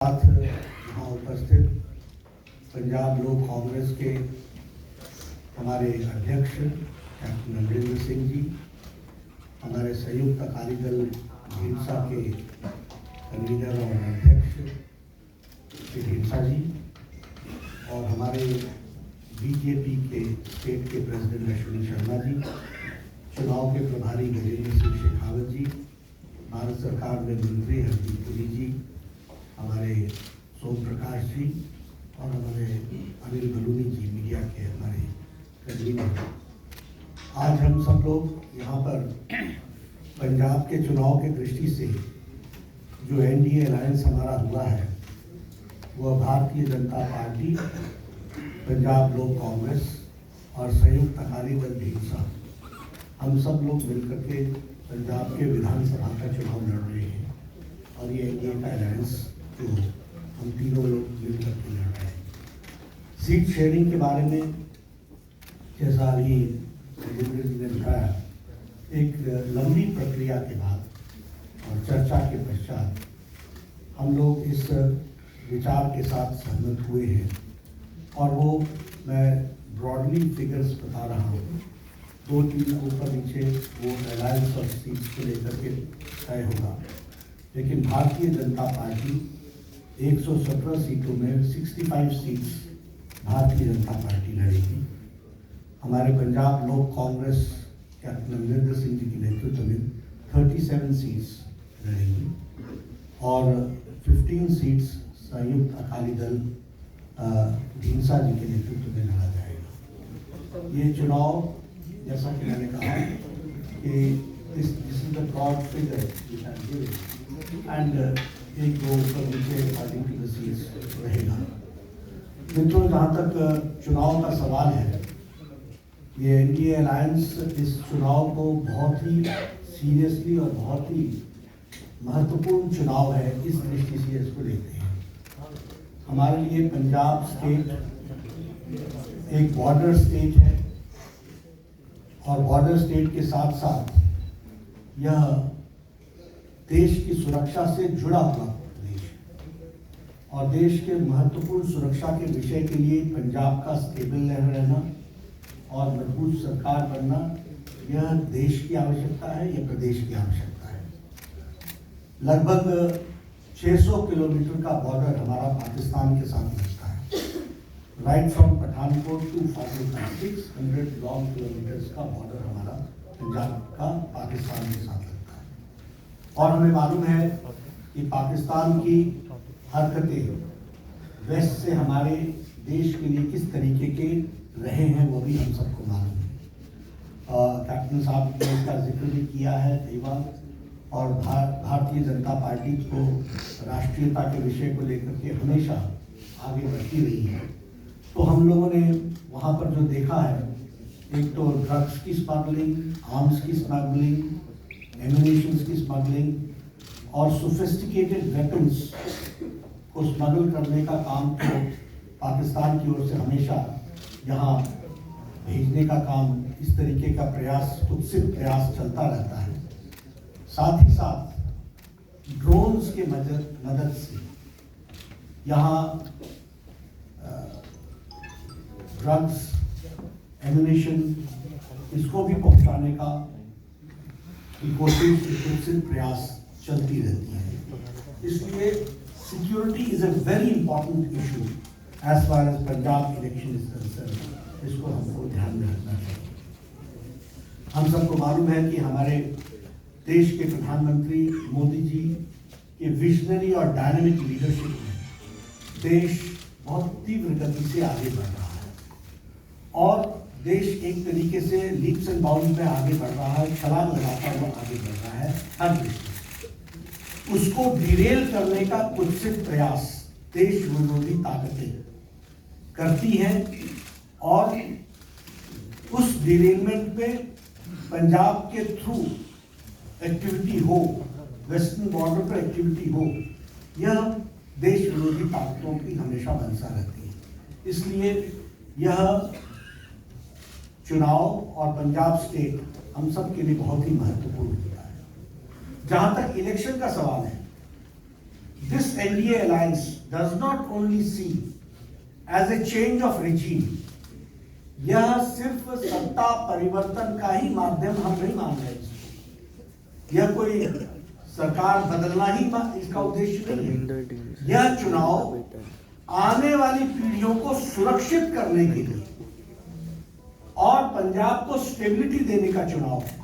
साथ यहाँ उपस्थित पंजाब लोक कांग्रेस के हमारे अध्यक्ष कैप्टन अमरिंदर सिंह जी, हमारे संयुक्त अकाली दल ढींसा के कन्वीनर और अध्यक्ष श्री ढींसा जी, और हमारे बीजेपी के स्टेट के प्रेसिडेंट अश्विनी शर्मा जी, चुनाव के प्रभारी गजेंद्र सिंह शेखावत जी, भारत सरकार में मंत्री हरदीप पुरी जी, हमारे सोम प्रकाश जी और हमारे अनिल बलूनी जी, मीडिया के हमारे कन्वीनर। आज हम सब लोग यहाँ पर पंजाब के चुनाव के दृष्टि से जो एनडीए अलायंस हमारा हुआ है वह भारतीय जनता पार्टी, पंजाब लोक कांग्रेस और संयुक्त अकाली दल ढींसा, हम सब लोग मिलकर के पंजाब के विधानसभा का चुनाव लड़ रहे हैं। और ये एनडीए का अलायंस तो हम तीनों लोग मिलकर के लड़ रहे हैं। सीट शेयरिंग के बारे में जैसा अभी राजेंद्र जी ने बताया, एक लंबी प्रक्रिया के बाद और चर्चा के पश्चात हम लोग इस विचार के साथ सहमत हुए हैं। और वो मैं ब्रॉडली फिगर्स बता रहा हूँ, 2-3 ऊपर नीचे वो अलायंस और सीट्स को लेकर के तय होगा। लेकिन भारतीय जनता पार्टी 117 सीटों में 65 सीट्स भारतीय जनता पार्टी लड़ेगी। हमारे पंजाब लोक कांग्रेस कैप्टन अमरिंदर सिंह जी के नेतृत्व में 37 सीट्स लड़ेगी और 15 सीट्स संयुक्त अकाली दल ढींसा जी के नेतृत्व में लड़ा जाएगा। ये चुनाव, जैसा कि मैंने कहा कि this is the broad figure and एक दो ऊपर नीचे अकॉर्डिंग टू द सीट्स रहेगा। मित्रों, जहाँ तक चुनाव का सवाल है, ये एनडीए अलायंस इस चुनाव को बहुत ही सीरियसली और बहुत ही महत्वपूर्ण चुनाव है, इस दृष्टि से इसको लेते हैं। हमारे लिए पंजाब स्टेट एक बॉर्डर स्टेट है और बॉर्डर स्टेट के साथ साथ यह देश की सुरक्षा से जुड़ा हुआ देश है। और देश के महत्वपूर्ण सुरक्षा के विषय के लिए पंजाब का स्टेबल रहना और मजबूत सरकार बनना, यह देश की आवश्यकता है, यह प्रदेश की आवश्यकता है। लगभग 600 किलोमीटर का बॉर्डर हमारा पाकिस्तान के साथ लगता है। Right from Pathankot to 600 long kilometres का बॉर्डर हमारा पंजाब का पाकिस्तान के साथ लगता है। और हमें मालूम है कि पाकिस्तान की हरकतें वेस्ट से हमारे देश के लिए किस तरीके के रहे हैं, वो भी हम सबको मालूम है। कैप्टन साहब ने इसका जिक्र भी किया है कई बार। और भारतीय जनता पार्टी को राष्ट्रीयता के विषय को लेकर के हमेशा आगे बढ़ती रही है। तो हम लोगों ने वहाँ पर जो देखा है, एक तो ड्रग्स की स्मगलिंग, आर्म्स की स्मगलिंग, एम्यूनिशंस की स्मगलिंग और सोफिस्टिकेटेड वेपन्स को स्मगल करने का काम तो पाकिस्तान की ओर से हमेशा यहाँ भेजने का काम, इस तरीके का प्रयास, कुत्सित प्रयास चलता रहता है। साथ ही साथ ड्रोन्स के मदद से यहाँ ड्रग्स, एम्यूनिशन, इसको भी पहुँचाने का कोशिश, कुत्सित प्रयास चलती रहती है। इसलिए security is a very important issue as far as Punjab election is concern. इसको हमको ध्यान में रखना चाहिए। हम सबको मालूम है कि हमारे देश के प्रधानमंत्री मोदी जी के विजनरी और डायनामिक लीडरशिप में देश बहुत तीव्र गति से आगे बढ़ रहा है और देश एक तरीके से लीप्स एंड बाउंड्स में आगे बढ़ रहा है, छलांग लगाता हुआ आगे बढ़ रहा है हर दृष्टि। उसको डिरेल करने का कुत्सित प्रयास देश विरोधी ताकतें करती हैं और उस डिरेलमेंट पे पंजाब के थ्रू एक्टिविटी हो, वेस्टर्न बॉर्डर पर एक्टिविटी हो, यह देश विरोधी ताकतों की हमेशा मंशा रहती है। इसलिए यह चुनाव और पंजाब स्टेट हम सब के लिए बहुत ही महत्वपूर्ण होता है। जहां तक इलेक्शन का सवाल है, this NDA alliance does not only see as a change of regime, यह सिर्फ सत्ता परिवर्तन का ही माध्यम हम नहीं मान रहे हैं। यह कोई सरकार बदलना ही इसका उद्देश्य नहीं है। यह चुनाव आने वाली पीढ़ियों को सुरक्षित करने के लिए और पंजाब को स्टेबिलिटी देने का चुनाव है।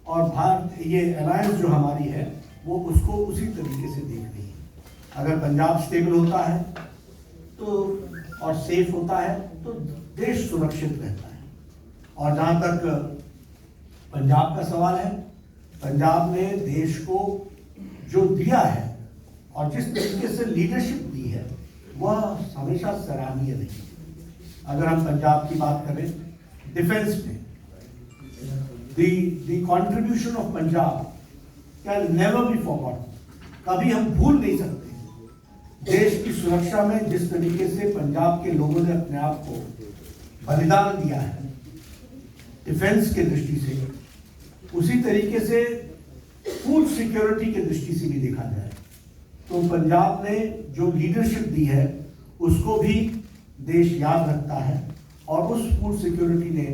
और भारत ये अलायंस जो हमारी है वो उसको उसी तरीके से देख रही है। अगर पंजाब स्टेबल होता है तो और सेफ होता है तो देश सुरक्षित रहता है। और जहां तक पंजाब का सवाल है, पंजाब ने देश को जो दिया है और जिस तरीके से लीडरशिप दी है वह हमेशा सराहनीय रही। अगर हम पंजाब की बात करें, डिफेंस में the contribution of Punjab can never be forgotten। कभी हम भूल नहीं सकते देश की सुरक्षा में जिस तरीके से पंजाब के लोगों ने अपने आप को बलिदान दिया है डिफेंस के दृष्टि से, उसी तरीके से फूड सिक्योरिटी के दृष्टि से भी देखा जाए तो पंजाब ने जो लीडरशिप दी है उसको भी देश याद रखता है। और उस फूड सिक्योरिटी ने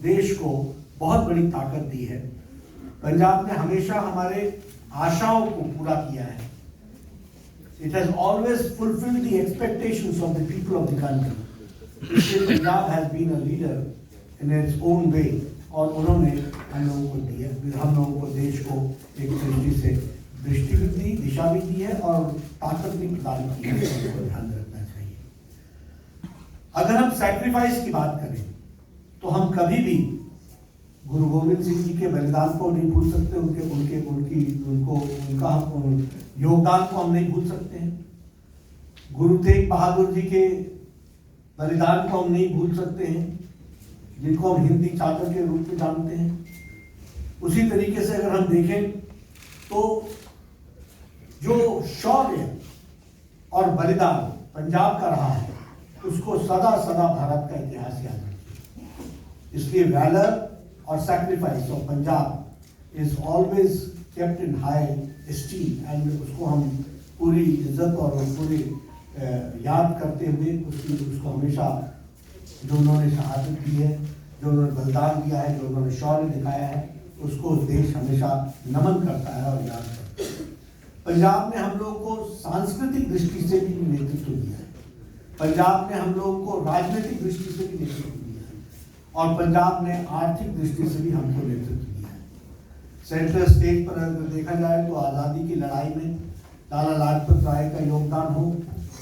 देश को बहुत बड़ी ताकत दी है। पंजाब ने हमेशा हमारे आशाओं को पूरा किया है। It has always fulfilled the expectations of the people of the country। इसलिए Punjab has been a leader in its own way। और उन्होंने हम लोगों को दी है, हम लोगों को देश को एक दृष्टि से दृष्टि भी दी, दिशा भी दी है और ताकत भी प्रदान की है। इसको ध्यान रखना चाहिए। अगर हम सैक्रिफाइस की बात करें तो हम कभी भी गुरु गोविंद सिंह जी के बलिदान को नहीं भूल सकते, उनका योगदान को हम नहीं भूल सकते हैं। गुरु तेग बहादुर जी के बलिदान को हम नहीं भूल सकते हैं, जिनको हम हिंदी चादर के रूप में जानते हैं। उसी तरीके से अगर हम देखें तो जो शौर्य और बलिदान पंजाब का रहा है उसको सदा सदा भारत का इतिहास याद रखेगा। इसलिए वैलर और sacrifice of Punjab is always kept in high esteem and उसको हम पूरी इज्जत और पूरी याद करते हुए उसको हमेशा जो उन्होंने शहादत दी है, जो उन्होंने बलिदान दिया है, जो उन्होंने शौर्य दिखाया है, उसको देश हमेशा नमन करता है और याद करता है। पंजाब ने हम लोगों को सांस्कृतिक दृष्टि से भी नेतृत्व दिया है। पंजाब ने हम लोगों को राजनीतिक दृष्टि से भी नेतृत्व दिया है और पंजाब ने आर्थिक दृष्टि से भी हमको नेतृत्व दिया है। सेंट्रल स्टेज पर अगर देखा जाए तो आज़ादी की लड़ाई में लाला लाजपत राय का योगदान हो,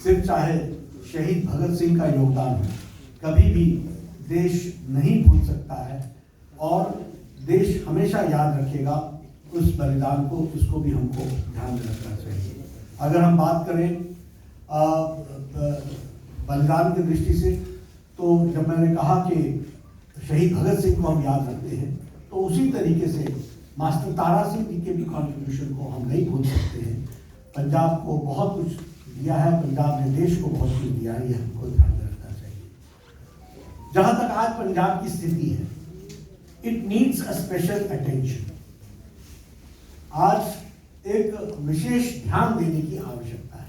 फिर चाहे शहीद भगत सिंह का योगदान हो, कभी भी देश नहीं भूल सकता है और देश हमेशा याद रखेगा उस बलिदान को। इसको भी हमको ध्यान में रखना चाहिए। अगर हम बात करें बलिदान की दृष्टि से तो जब मैंने कहा कि शहीद भगत सिंह को हम याद रखते हैं तो उसी तरीके से मास्टर तारा सिंह जी के भी कॉन्ट्रीब्यूशन को हम नहीं भूल सकते हैं। पंजाब को बहुत कुछ दिया है, पंजाब ने देश को बहुत कुछ दिया है, ये हमको ध्यान में रखना चाहिए। जहां तक आज पंजाब की स्थिति है, it needs a special attention. आज एक विशेष ध्यान देने की आवश्यकता है।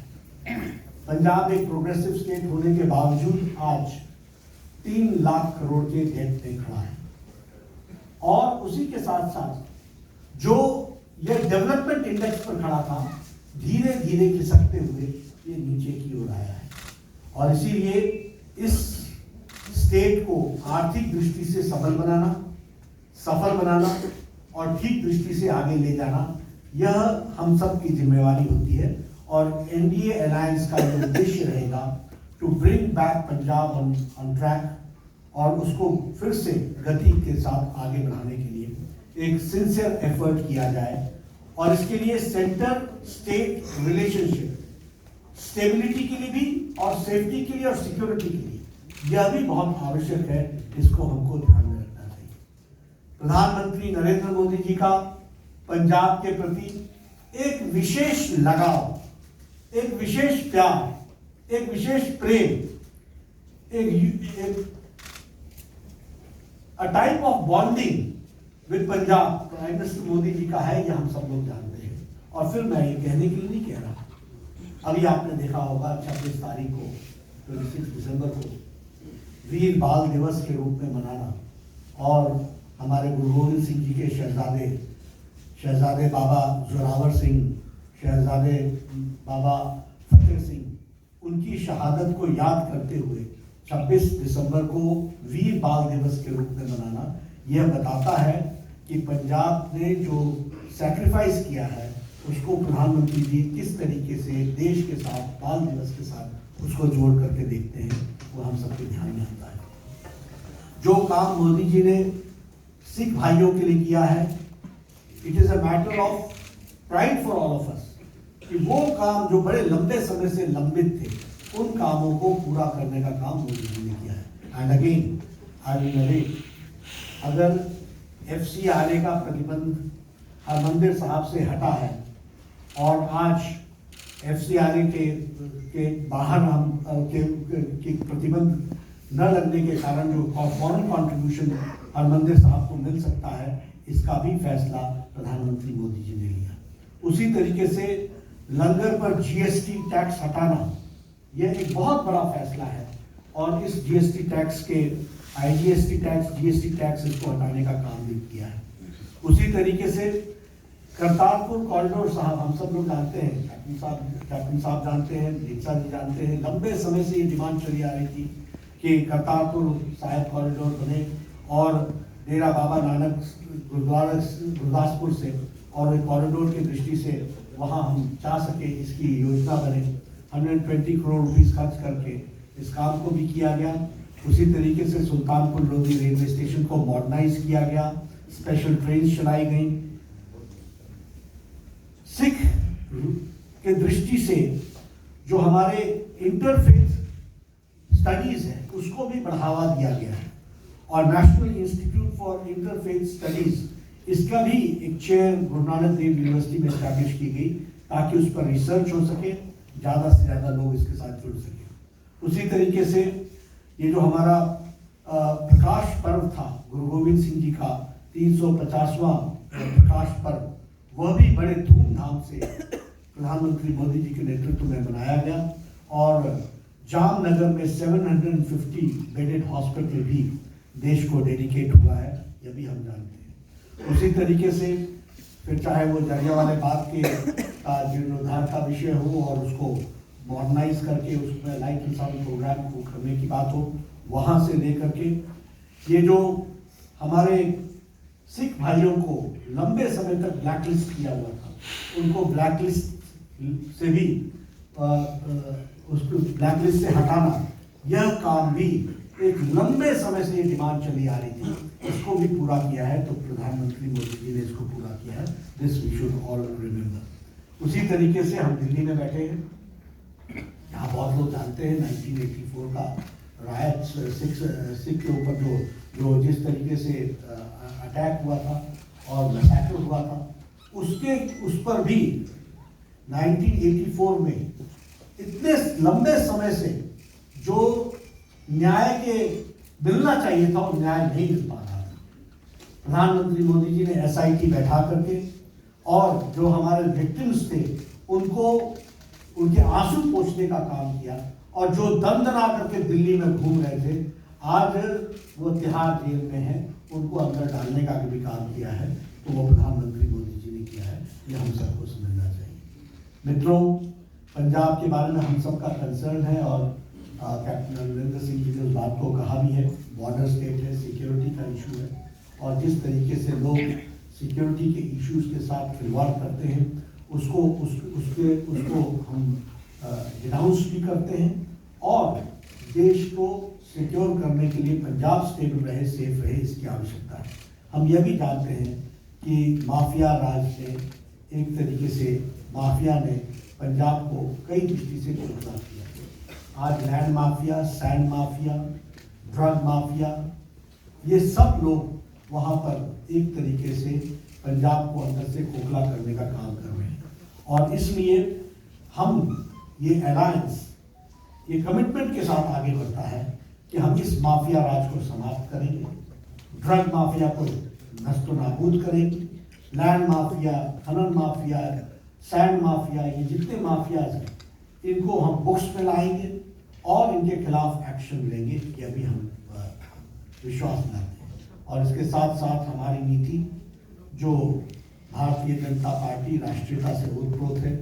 पंजाब एक प्रोग्रेसिव स्टेट होने के बावजूद आज 3 लाख करोड़ के डेट पे खड़ा है और उसी के साथ साथ जो ये डेवलपमेंट इंडेक्स पर खड़ा था, धीरे धीरे खिसकते हुए ये नीचे की ओर आया है। और इसीलिए इस स्टेट को आर्थिक दृष्टि से सफल बनाना और ठीक दृष्टि से आगे ले जाना, यह हम सब की जिम्मेवारी होती है। और एनडीए अलायंस का जो उद्देश्य रहेगा to bring back Punjab on track और उसको फिर से गति के साथ आगे बढ़ाने के लिए एक सिंसियर एफर्ट किया जाए। और इसके लिए सेंटर स्टेट रिलेशनशिप स्टेबिलिटी के लिए भी और सेफ्टी के लिए और सिक्योरिटी के लिए यह भी बहुत आवश्यक है। इसको हमको ध्यान में रखना चाहिए। प्रधानमंत्री नरेंद्र मोदी जी का पंजाब के प्रति एक विशेष लगाव, एक विशेष प्यार, एक विशेष प्रेम, a type of bonding with Punjab prime minister Modi ji का है, ये हम सब लोग जानते हैं। और फिर मैं ये कहने के लिए नहीं कह रहा, अभी आपने देखा होगा 26 तारीख को 26 दिसंबर को वीर बाल दिवस के रूप में मनाना और हमारे गुरु गोविंद सिंह जी के शहजादे बाबा जोरावर सिंह, शहजादे बाबा फतेह सिंह, उनकी शहादत को याद करते हुए 26 दिसंबर को वीर बाल दिवस के रूप में मनाना, यह बताता है कि पंजाब ने जो सैक्रिफाइस किया है उसको प्रधानमंत्री जी किस तरीके से देश के साथ, बाल दिवस के साथ उसको जोड़ करके देखते हैं, वो हम सबके ध्यान में आता है। जो काम मोदी जी ने सिख भाइयों के लिए किया है, it is a matter of pride for all of us, कि वो काम जो बड़े लंबे समय से लंबित थे, उन कामों को पूरा करने का काम मोदी जी ने किया है। And again I will narrate, अगर FCRA का प्रतिबंध हरमंदिर साहब से हटा है और आज FCRA के बाहर हम के प्रतिबंध न लगने के कारण जो फॉरेन कंट्रीब्यूशन हरमंदिर साहब को मिल सकता है, इसका भी फैसला प्रधानमंत्री मोदी जी ने लिया। उसी तरीके से लंगर पर GST टैक्स हटाना, यह एक बहुत बड़ा फैसला है और इस GST टैक्स के IGST टैक्स, GST टैक्स इसको हटाने का काम भी किया है। उसी तरीके से करतारपुर कॉरिडोर साहब, हम सब लोग जानते हैं, कैप्टन साहब जानते हैं, दीक्षा जी जानते हैं, लंबे समय से ये डिमांड चली आ रही थी कि करतारपुर साहिब कॉरिडोर बने और डेरा बाबा नानक गुरदासपुर से और कॉरिडोर की दृष्टि से वहाँ हम चाह सके इसकी योजना बने। 120 करोड़ रुपीस खर्च करके इस काम को भी किया गया। उसी तरीके से सुल्तानपुर लोधी रेलवे स्टेशन को मॉडर्नाइज किया गया, स्पेशल ट्रेन चलाई गई। सिख के दृष्टि से जो हमारे इंटरफेथ स्टडीज है उसको भी बढ़ावा दिया गया है और national institute for interfaith studies, इसका भी एक चेयर गुरु नानक देव यूनिवर्सिटी में एस्टैब्लिश की गई ताकि उस पर रिसर्च हो सके, ज़्यादा से ज़्यादा लोग इसके साथ जुड़ सके। उसी तरीके से ये जो हमारा प्रकाश पर्व था, गुरु गोविंद सिंह जी का 350वां प्रकाश पर्व, वह भी बड़े धूमधाम से प्रधानमंत्री मोदी जी के नेतृत्व में मनाया गया और जामनगर में 750 बेडेड हॉस्पिटल भी देश को डेडिकेट हुआ है, यह भी हम जानते हैं। उसी तरीके से फिर चाहे वो जलियांवाला बाग के जीर्णोद्धार का विषय हो और उसको मॉडर्नाइज करके उसमें लाइट एंड साउंड प्रोग्राम को करने की बात हो, वहाँ से लेकर के ये जो हमारे सिख भाइयों को लंबे समय तक ब्लैकलिस्ट किया हुआ था, उनको ब्लैकलिस्ट से भी उसको ब्लैकलिस्ट से हटाना, यह काम भी एक लंबे समय से ये डिमांड चली आ रही थी, इसको भी पूरा किया है। तो प्रधानमंत्री मोदी जी ने इसको पूरा किया है। This we should all remember. उसी तरीके से हम दिल्ली में बैठे हैं, यहाँ बहुत लोग जानते हैं 1984 का रायट, सिख के ऊपर जो जिस तरीके से अटैक हुआ था और मैसेकर हुआ था, उस पर भी 1984 में इतने लंबे समय से जो न्याय के मिलना चाहिए था वो न्याय नहीं मिल पा रहा था। प्रधानमंत्री मोदी जी ने SIT बैठा करके और जो हमारे विक्टिम्स थे उनको उनके आंसू पोंछने का काम किया और जो दंदना करके दिल्ली में घूम रहे थे, आज वो तिहाड़ जेल में हैं, उनको अंदर डालने का भी काम किया है। तो वो प्रधानमंत्री मोदी जी ने किया है, ये हम सबको समझना चाहिए। मित्रों, पंजाब के बारे में हम सबका कंसर्न है और कैप्टन अमरिंदर सिंह जी ने उस बात को कहा भी है। बॉर्डर स्टेट है, सिक्योरिटी का इशू है और जिस तरीके से लोग सिक्योरिटी के इश्यूज के साथ खिलवाड़ करते हैं उसको हम डिनाउंस भी करते हैं और देश को सिक्योर करने के लिए पंजाब स्टेबल रहे, सेफ रहे, इसकी आवश्यकता है। हम यह भी जानते हैं कि माफिया राज ने एक तरीके से माफिया ने पंजाब को कई दृष्टि से खोखला किया। आज land mafia, sand mafia, drug mafia, ये सब लोग वहाँ पर एक तरीके से पंजाब को अंदर से खोखला करने का काम कर रहे हैं और इसलिए हम ये अलायंस, ये कमिटमेंट के साथ आगे बढ़ता है कि हम इस माफिया राज को समाप्त करेंगे, ड्रग माफिया को नष्ट नाबूद करेंगे, लैंड माफिया, खनन माफिया, सैंड माफिया, ये जितने माफियाज हैं इनको हम बुक्स में लाएंगे और इनके खिलाफ एक्शन लेंगे, यह भी हम विश्वास दिलाते हैं। और इसके साथ साथ हमारी नीति जो भारतीय जनता पार्टी राष्ट्रीयता से ओतप्रोत है,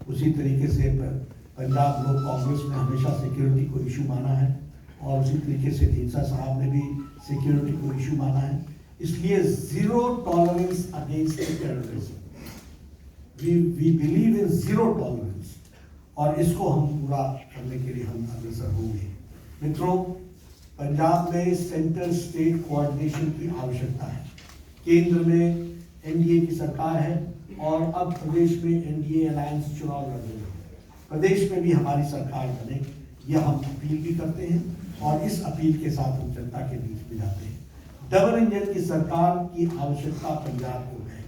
उसी तरीके से पंजाब लोक कांग्रेस ने हमेशा सिक्योरिटी को इशू माना है और उसी तरीके से ढींसा साहब ने भी सिक्योरिटी को इशू माना है। इसलिए zero tolerance against terrorism, we believe in zero tolerance, और इसको हम पूरा करने के लिए हम अग्रसर होंगे। मित्रों, पंजाब में सेंटर स्टेट कोऑर्डिनेशन की आवश्यकता है। केंद्र में एनडीए की सरकार है और अब प्रदेश में एनडीए अलायंस चुनाव लड़ रही है। प्रदेश में भी हमारी सरकार बने, यह हम अपील भी करते हैं और इस अपील के साथ हम जनता के बीच में जाते हैं। डबल इंजन की सरकार की आवश्यकता पंजाब को है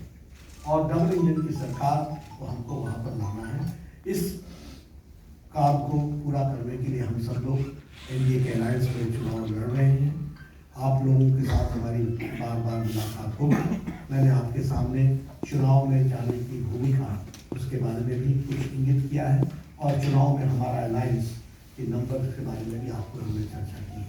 और डबल इंजन की सरकार को हमको वहां पर लाना है। इस काम को पूरा करने के लिए हम सब लोग एनडीए के अलायंस में चुनाव लड़ रहे हैं। आप लोगों के साथ हमारी बार बार मुलाकात होगी। मैंने आपके सामने चुनाव में जाने की भूमिका उसके बारे में भी कुछ इंगित किया है और चुनाव में हमारा अलायंस के नंबर के बारे में भी आपको हमने चर्चा की है।